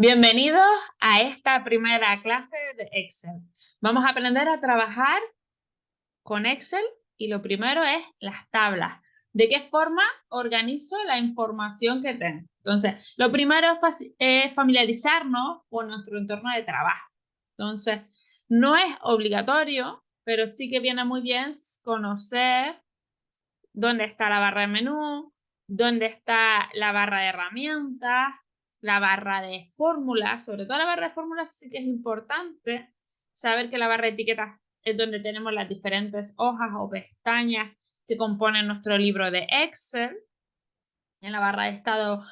Bienvenidos a esta primera clase de Excel. Vamos a aprender a trabajar con Excel y lo primero es las tablas. ¿De qué forma organizo la información que tengo? Entonces, lo primero es familiarizarnos con nuestro entorno de trabajo. Entonces, no es obligatorio, pero sí que viene muy bien conocer dónde está la barra de menú, dónde está la barra de herramientas, la barra de fórmulas. Sobre todo la barra de fórmulas sí que es importante saber que la barra de etiquetas es donde tenemos las diferentes hojas o pestañas que componen nuestro libro de Excel. En la barra de estado,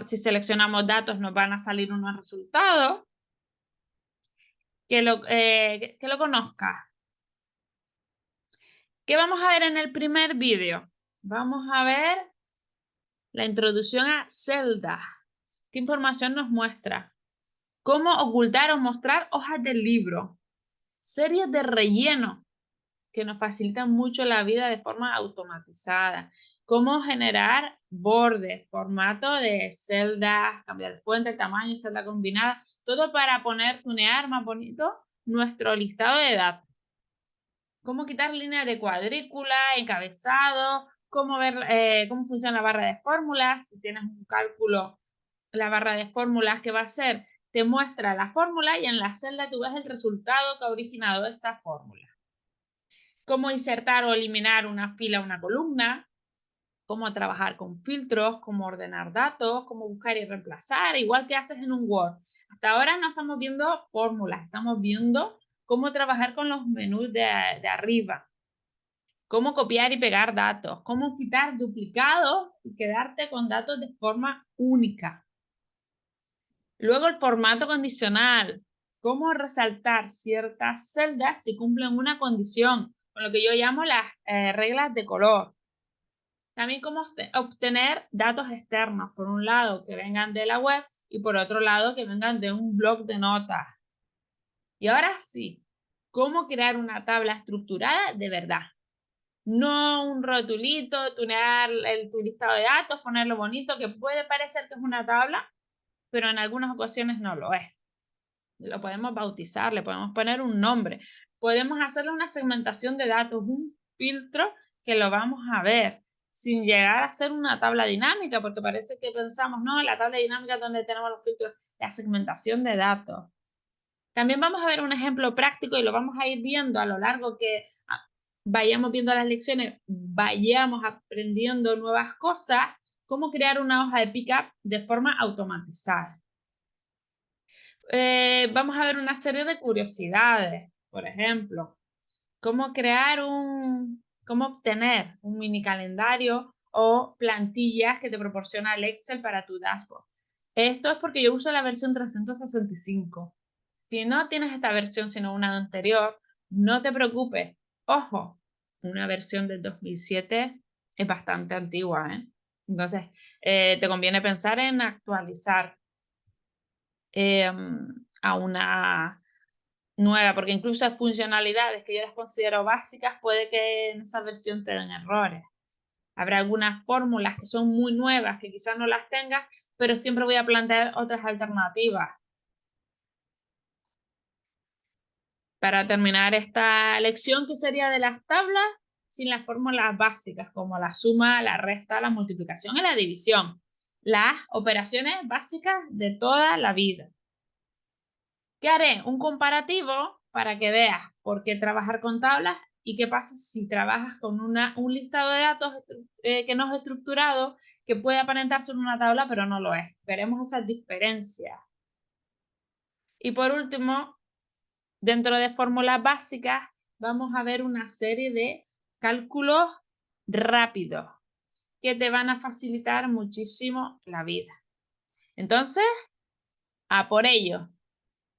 si seleccionamos datos, nos van a salir unos resultados. Que lo conozcas. ¿Qué vamos a ver en el primer vídeo? Vamos a ver la introducción a celdas. ¿Qué información nos muestra? Cómo ocultar o mostrar hojas del libro. Series de relleno que nos facilitan mucho la vida de forma automatizada. Cómo generar bordes, formato de celdas, cambiar el fuente, el tamaño, celda combinada. Todo para tunear más bonito nuestro listado de datos. Cómo quitar líneas de cuadrícula, encabezado, cómo ver cómo funciona la barra de fórmulas. Si tienes un cálculo, la barra de fórmulas, ¿qué va a hacer? Te muestra la fórmula y en la celda tú ves el resultado que ha originado esa fórmula. Cómo insertar o eliminar una fila o una columna, cómo trabajar con filtros, cómo ordenar datos, cómo buscar y reemplazar, igual que haces en un Word. Hasta ahora no estamos viendo fórmulas, estamos viendo cómo trabajar con los menús de arriba. Cómo copiar y pegar datos, cómo quitar duplicados y quedarte con datos de forma única. Luego el formato condicional, cómo resaltar ciertas celdas si cumplen una condición, con lo que yo llamo las reglas de color. También cómo obtener datos externos, por un lado que vengan de la web y por otro lado que vengan de un blog de notas. Y ahora sí, cómo crear una tabla estructurada de verdad. No un rotulito, tunear tu listado de datos, ponerlo bonito, que puede parecer que es una tabla, pero en algunas ocasiones no lo es. Lo podemos bautizar, le podemos poner un nombre. Podemos hacerle una segmentación de datos, un filtro que lo vamos a ver, sin llegar a ser una tabla dinámica, porque parece que pensamos, no, la tabla dinámica es donde tenemos los filtros, la segmentación de datos. También vamos a ver un ejemplo práctico y lo vamos a ir viendo a lo largo que vayamos viendo las lecciones, vayamos aprendiendo nuevas cosas, cómo crear una hoja de pickup de forma automatizada. Vamos a ver una serie de curiosidades, por ejemplo, cómo obtener un mini calendario o plantillas que te proporciona el Excel para tu dashboard. Esto es porque yo uso la versión 365. Si no tienes esta versión, sino una anterior, no te preocupes. Ojo, una versión del 2007 es bastante antigua, ¿eh? Entonces, te conviene pensar en actualizar a una nueva, porque incluso hay funcionalidades que yo las considero básicas, puede que en esa versión te den errores. Habrá algunas fórmulas que son muy nuevas que quizás no las tengas, pero siempre voy a plantear otras alternativas. Para terminar esta lección, que sería de las tablas sin las fórmulas básicas, como la suma, la resta, la multiplicación y la división. Las operaciones básicas de toda la vida. ¿Qué haré? Un comparativo para que veas por qué trabajar con tablas y qué pasa si trabajas con un listado de datos que no es estructurado, que puede aparentar ser una tabla, pero no lo es. Veremos esas diferencias. Y por último, dentro de fórmulas básicas, vamos a ver una serie de cálculos rápidos que te van a facilitar muchísimo la vida. Entonces, a por ello.